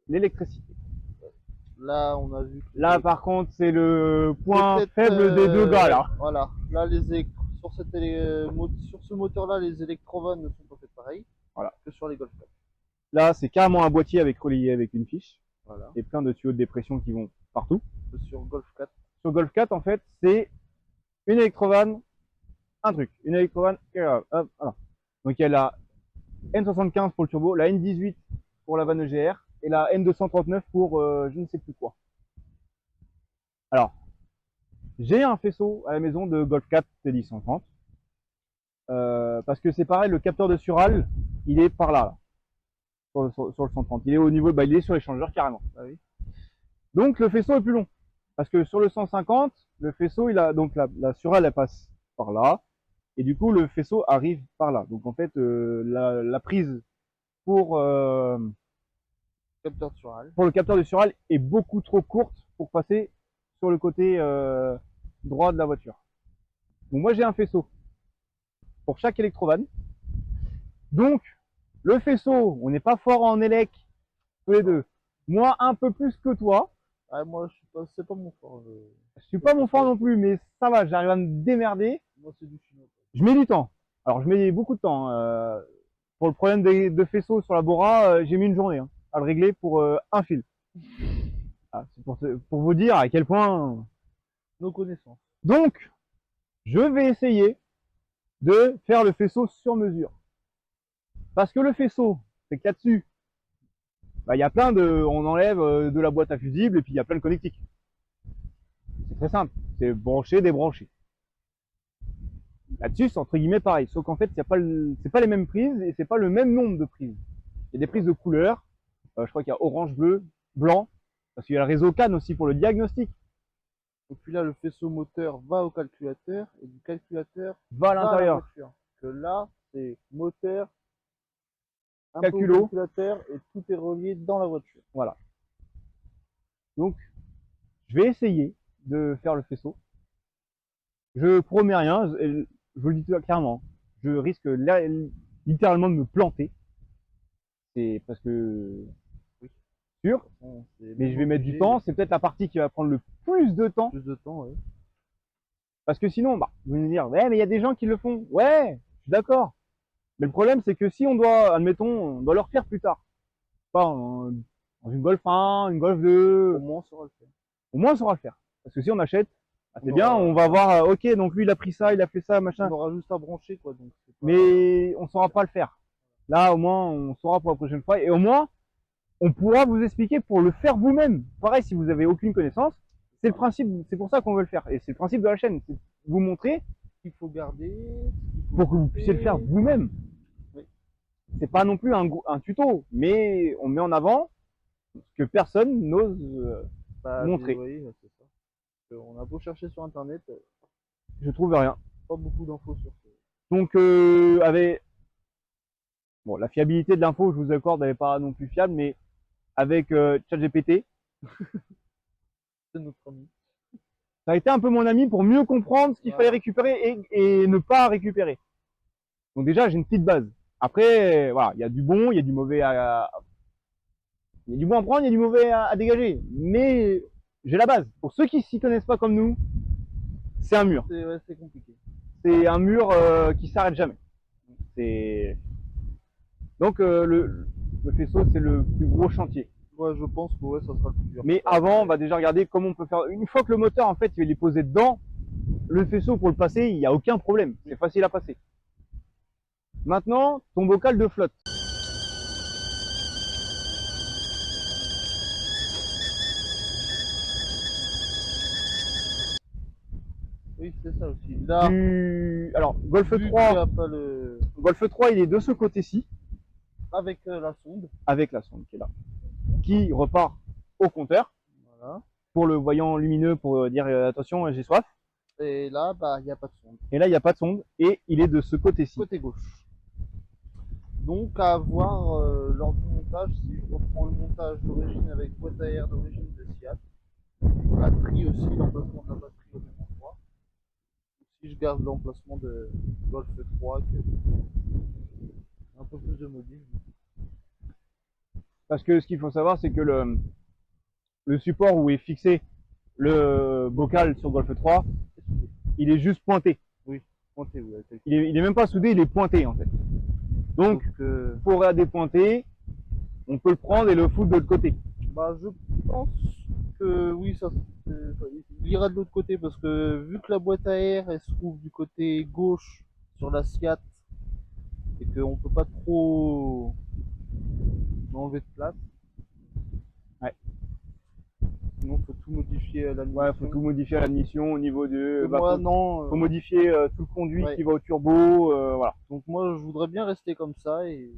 L'électricité. Là, on a vu que. Là, par contre, c'est le point faible des deux gars, là. Voilà. Là, sur ce moteur-là, les électrovannes ne sont pas faites pareil. Voilà. Que sur les Golf 4. Là, c'est carrément un boîtier avec relié avec une fiche. Voilà. Et plein de tuyaux de dépression qui vont partout. Sur Golf 4. Sur Golf 4, en fait, c'est une électrovanne, un truc. Une électrovanne, hop, voilà. Donc, il y a la N75 pour le turbo, la N18 pour la vanne EGR et la N239 pour je ne sais plus quoi. Alors, j'ai un faisceau à la maison de Golf 4 TDI 130. Parce que c'est pareil, le capteur de sural, il est par là, sur le 130. Il est au niveau, bah, il est sur l'échangeur carrément. Ah oui. Donc le faisceau est plus long. Parce que sur le 150, le faisceau, il a donc la sural, elle passe par là. Et du coup, le faisceau arrive par là. Donc en fait, la prise pour Capteur de sural. le capteur de sural est beaucoup trop courte pour passer sur le côté droit de la voiture. Donc moi, j'ai un faisceau pour chaque électrovanne. Donc, le faisceau, on n'est pas fort en élec, tous les deux. Moi, un peu plus que toi. Ah, moi, c'est pas mon fort. Je suis pas mon fort non plus, mais ça va, j'arrive à me démerder. Moi, c'est du chinois. Je mets du temps. Alors, je mets beaucoup de temps. Pour le problème de faisceau sur la Bora, j'ai mis une journée à le régler pour un fil. Ah, c'est pour vous dire à quel point... Nos connaissances. Donc, je vais essayer de faire le faisceau sur mesure. Parce que le faisceau, c'est que là-dessus, bah, y a plein on enlève de la boîte à fusibles et puis il y a plein de connectiques. C'est très simple, c'est brancher, débrancher. Là-dessus, c'est entre guillemets pareil, sauf qu'en fait, c'est pas les mêmes prises et c'est pas le même nombre de prises. Il y a des prises de couleur, je crois qu'il y a orange, bleu, blanc, parce qu'il y a le réseau CAN aussi pour le diagnostic. Et puis là, le faisceau moteur va au calculateur et du calculateur va à l'intérieur. Que là, c'est moteur, calculo, calculateur et tout est relié dans la voiture. Voilà. Donc, je vais essayer de faire le faisceau. Je promets rien, je vous le dis clairement. Je risque littéralement de me planter. C'est parce que sûr, mais je vais mettre du temps. C'est peut-être la partie qui va prendre le plus de temps. Plus de temps, oui. Parce que sinon, bah, vous allez me dire, ouais, mais il y a des gens qui le font. Ouais, je suis d'accord. Mais le problème, c'est que si on doit, admettons, on doit le refaire plus tard. Pas dans une Golf 1, une Golf 2. Au moins, on saura le faire. Au moins, on saura le faire. Parce que si on achète, bah, c'est bien, on va voir, ok, donc lui, il a pris ça, il a fait ça, machin. On aura juste à brancher, quoi. Donc pas... Mais on saura pas le faire. Là, au moins, on saura pour la prochaine fois. Et au moins, on pourra vous expliquer pour le faire vous-même. Pareil, si vous avez aucune connaissance, c'est le principe, c'est pour ça qu'on veut le faire. Et c'est le principe de la chaîne, c'est vous montrer ce qu'il faut garder, ce qu'il pour que vous puissiez le faire vous-même. Oui. C'est pas non plus un tuto, mais on met en avant ce que personne n'ose montrer. Oui, c'est ça. On a beau chercher sur internet, Je trouve rien. pas beaucoup d'infos sur ça. Donc, bon, la fiabilité de l'info, je vous accorde, elle n'est pas non plus fiable, mais avec ChatGPT, C'est notre ami. ça a été un peu mon ami pour mieux comprendre ce qu'il Voilà. fallait récupérer et ne pas récupérer. Donc déjà, j'ai une petite base. Après, voilà, il y a du bon, il y a du mauvais il y a du bon à prendre, il y a du mauvais à dégager. Mais j'ai la base. Pour ceux qui s'y connaissent pas comme nous, c'est un mur. Ouais, c'est compliqué. C'est un mur qui s'arrête jamais. Donc le faisceau, c'est le plus gros chantier. Ouais, je pense que ouais, ça sera le plus dur. Mais avant, on va déjà regarder comment on peut faire. Une fois que le moteur, en fait, il est posé dedans, le faisceau pour le passer, il n'y a aucun problème. C'est facile à passer. Maintenant, ton bocal de flotte. Oui, c'est ça aussi. Là, Alors, Golf vu qu'il 3, y a pas le... Golf 3, il est de ce côté-ci, avec la sonde. avec la sonde qui est là, qui repart au compteur Voilà. pour le voyant lumineux pour dire attention, j'ai soif. Et là, bah, il n'y a pas de sonde. Et là, il n'y a pas de sonde et il est de ce côté-ci. Côté gauche. Donc, à voir lors du montage, si je reprends le montage d'origine avec boîte à air d'origine de Seat, batterie aussi, l'emplacement de la batterie au même endroit. Ou si je garde l'emplacement de Golf 3, que un peu plus de modif. Parce que ce qu'il faut savoir, c'est que le support où est fixé le bocal sur Golf 3, il est juste pointé. Pointé, oui, avec Il est même pas soudé, il est pointé en fait. Donc, pour regarder pointé, on peut le prendre et le foutre de l'autre côté. bah, je pense que oui, il ira de l'autre côté parce que vu que la boîte à air elle se trouve du côté gauche sur la Seat et qu'on peut pas trop enlever de place. Ouais. Sinon, faut tout modifier à la Ouais, faut tout modifier à l'admission au niveau de. moi, non. Faut modifier tout le conduit Ouais. qui va au turbo, voilà. Donc moi, je voudrais bien rester comme ça et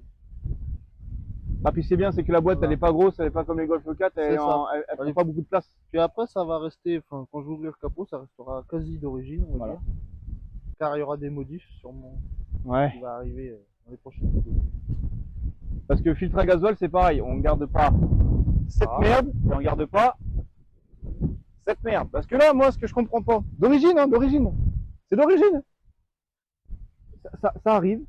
Ah, puis c'est bien, c'est que la boîte, Voilà. elle est pas grosse, elle est pas comme les Golf 4, C'est ça. elle prend pas beaucoup de place. puis après, ça va rester. Enfin, quand j'ouvre le capot, ça restera quasi d'origine, on va Voilà. dire. Car il y aura des modifs sûrement Ouais. qui va arriver dans les prochaines vidéos. Parce que filtre à gasoil, c'est pareil, on garde pas cette merde, et on garde pas cette merde. Parce que là, moi, ce que je comprends pas, d'origine, hein, d'origine, c'est d'origine. Ça arrive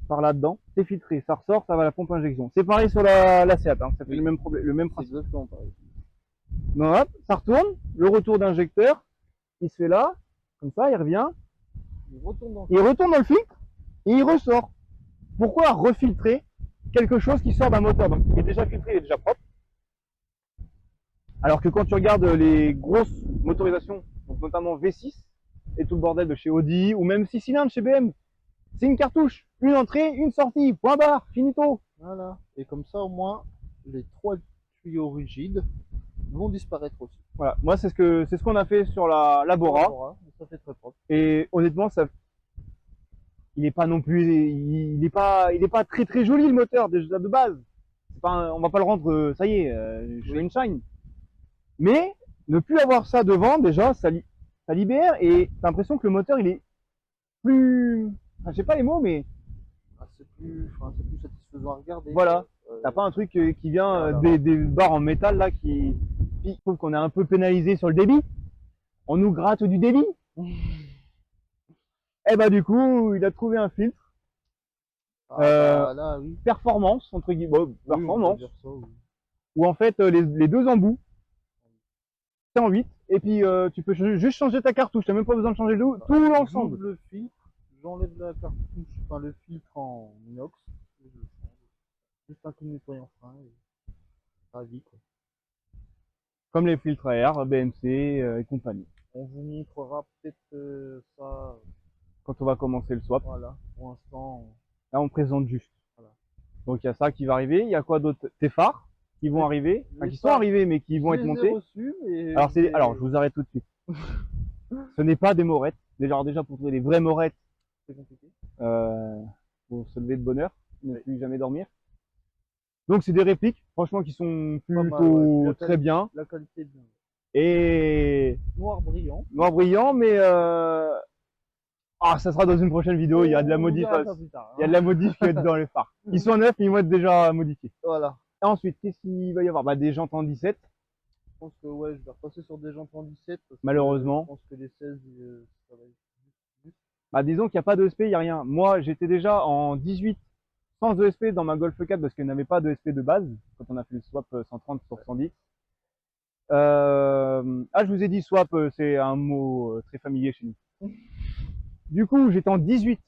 par là-dedans, c'est filtré, ça ressort, ça va à la pompe injection. C'est pareil sur la Seat, hein, ça fait Oui. le même problème, le même C'est principe. exactement pareil. Non, hop, ça retourne, le retour d'injecteur, il se fait là, comme ça, il revient, Il retourne dans il retourne dans le filtre et il ressort. Pourquoi refiltrer quelque chose qui sort d'un moteur? Donc il est déjà filtré, il est déjà propre. Alors que quand tu regardes les grosses motorisations, donc notamment V6 et tout le bordel de chez Audi ou même 6 cylindres chez BM, c'est une cartouche, une entrée, une sortie, point barre, finito. Voilà. Et comme ça, au moins, les 3 tuyaux rigides vont disparaître aussi. Voilà, moi c'est ce qu'on a fait sur la Bora. Ça fait très propre. Et honnêtement, il est pas non plus, il est pas très très joli le moteur déjà de base. C'est pas on va pas le rendre, ça y est, je fais une shine. Mais ne plus avoir ça devant, déjà, ça libère et t'as l'impression que le moteur il est plus, enfin, je sais pas les mots, mais C'est plus satisfaisant à regarder. voilà. T'as pas un truc qui vient Voilà. des barres en métal là qui, je trouve qu'on est un peu pénalisé sur le débit. On nous gratte du débit. Et bah du coup, il a trouvé un filtre Là, oui. performance entre guillemets, bon, Oui, on peut performance, dire ça, oui. où en fait les deux embouts c'est en 8 et puis tu peux juste changer ta cartouche, t'as même pas besoin de changer tout l'ensemble. J'ouvre le filtre, j'enlève la cartouche, enfin le filtre en inox, et je le change. Juste un coup de nettoyant frein et ça vie quoi. Comme les filtres à air, BMC et compagnie. On vous montrera peut-être ça. Quand on va commencer le swap, Voilà, pour l'instant. là on présente juste. Voilà. Donc il y a ça qui va arriver, il y a quoi d'autre? Tes phares qui vont arriver, enfin, qui sont phares, arrivés mais qui vont être montés. Alors je vous arrête tout de suite. Ce n'est pas des morettes. Déjà pour trouver les vraies morettes, c'est compliqué. pour se lever de bonne heure, ne plus jamais dormir. Donc c'est des répliques, franchement, qui sont Pas mal, plutôt ouais. très bien. La qualité est bien. Et Noir brillant. noir brillant, mais ça sera dans une prochaine vidéo. Il y a de la On modif, verra ça plus tard, hein. il y a de la modif qui va être dans les phares. Ils sont neufs, mais ils vont être déjà modifiés. Voilà. Et ensuite, qu'est-ce qu'il va y avoir? Bah, des jantes en 17. Je pense que ouais, je vais repasser sur des jantes en 17. Parce que Malheureusement. je pense que les 16, ça va être juste. Bah, disons qu'il n'y a pas d'ESP, il n'y a rien. Moi, j'étais déjà en 18 sans ESP dans ma Golf 4 parce qu'elle n'avait pas d'ESP de base quand on a fait le swap 130 sur 110. Je vous ai dit swap, c'est un mot très familier chez nous. Du coup, j'étais en 18.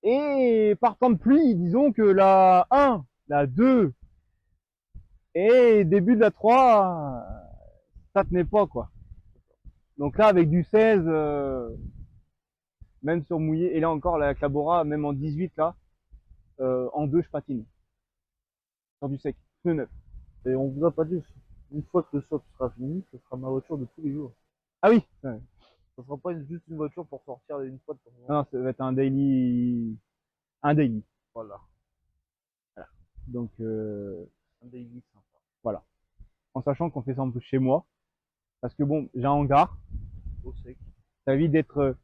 Et par temps de pluie, disons que la 1, la 2 et début de la 3, ça tenait pas, quoi. Donc là, avec du 16, même sur mouillé, et là encore, avec la Bora, même en 18, là, en 2, je patine. Sur du sec, pneu neuf. Et on vous a pas dit, une fois que le swap sera fini, ce sera ma voiture de tous les jours. Ah oui, ouais. Ça sera pas juste une voiture pour sortir une fois de temps en temps. Non, ça va être un daily. Un daily. Voilà. Donc, Un daily sympa. en sachant qu'on fait ça un peu chez moi. Parce que bon, j'ai un hangar. Au sec. Ça évite d'être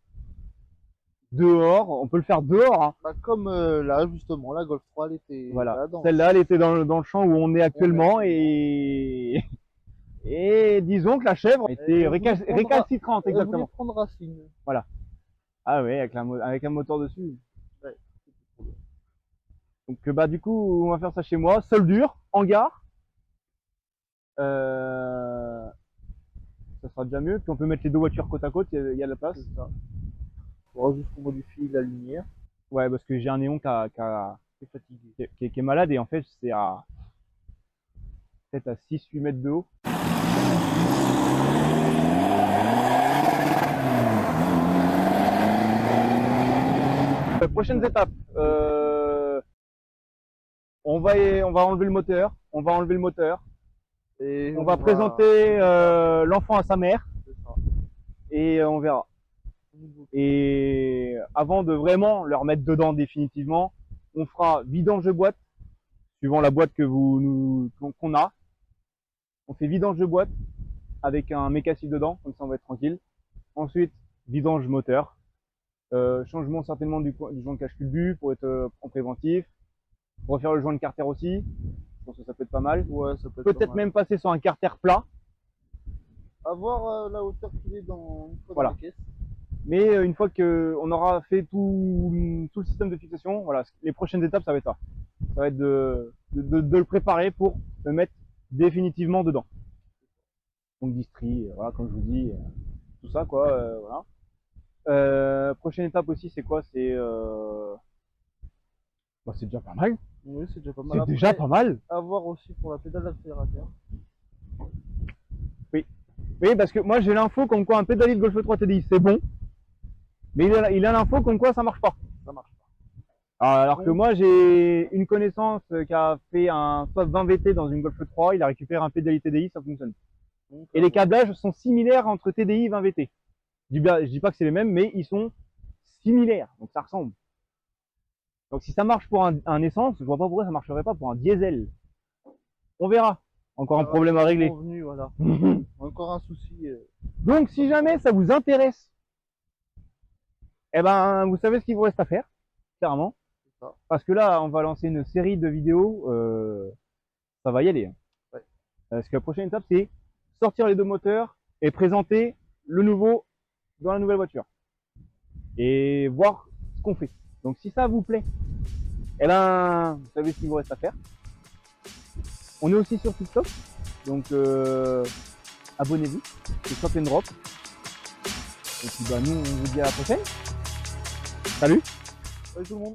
dehors. On peut le faire dehors, hein. Bah, comme là, justement, la Golf 3, elle était Voilà. là-dedans. Celle-là, elle était dans le champ où on est actuellement et disons que la chèvre était récalcitrante, Elle exactement. voulait prendre racine. Ah oui, avec un moteur dessus. Ouais. Donc bah du coup, on va faire ça chez moi, sol dur, hangar. Ça sera déjà mieux. Puis on peut mettre les deux voitures côte à côte, il y a de la place. C'est ça. Il faudra juste qu'on modifie la lumière. Ouais, parce que j'ai un néon C'est fatigué. qui est malade et en fait c'est peut-être à 6-8 mètres de haut. Prochaines étapes. On va enlever le moteur. Et On va présenter l'enfant à sa mère C'est ça. et on verra. Et avant de vraiment le remettre dedans définitivement, on fera vidange de boîte, suivant la boîte qu'on a. On fait vidange de boîte avec un mécassif dedans, comme ça on va être tranquille. Ensuite, vidange moteur. Changement certainement du joint de cache-culbu pour être en préventif. Refaire le joint de carter aussi. Je pense que ça peut être pas mal. Ouais, ça peut être Peut-être pas mal. même passer sur un carter plat. Avoir la hauteur qu'il est une fois Voilà. dans la caisse. Mais une fois qu'on aura fait tout le système de fixation, voilà, les prochaines étapes, ça va être ça. Ça va être de le préparer pour le mettre définitivement dedans. Donc distri, voilà, comme je vous dis, tout ça, quoi, voilà. Prochaine étape aussi, c'est quoi? C'est déjà pas mal. Oui, c'est déjà pas mal. C'est déjà pas mal. Avoir aussi pour la pédale d'accélérateur. Oui, parce que moi j'ai l'info comme quoi un pédalier de Golf 3 TDI c'est bon, mais il a l'info comme quoi ça marche pas. Ça marche pas. Alors que moi j'ai une connaissance qui a fait un swap 20 VT dans une Golf 3, il a récupéré un pédalier TDI, ça fonctionne. Donc, Et les câblages sont similaires entre TDI et 20 VT. Je dis pas que c'est les mêmes, mais ils sont similaires, donc ça ressemble. Donc si ça marche pour un essence, je vois pas pourquoi ça marcherait pas pour un diesel. On verra. Encore un problème à régler. Convenu, voilà. Encore un souci. Donc si jamais ça vous intéresse, eh ben vous savez ce qu'il vous reste à faire, clairement. C'est ça. Parce que là, on va lancer une série de vidéos, ça va y aller. Ouais. Parce que la prochaine étape, c'est sortir les deux moteurs et présenter le nouveau dans la nouvelle voiture. Et voir ce qu'on fait. Donc si ça vous plaît, eh ben vous savez ce qu'il vous reste à faire. On est aussi sur TikTok, donc abonnez-vous, c'est Swap and Drop. Et puis bah nous on vous dit à la prochaine. Salut. Salut tout le monde.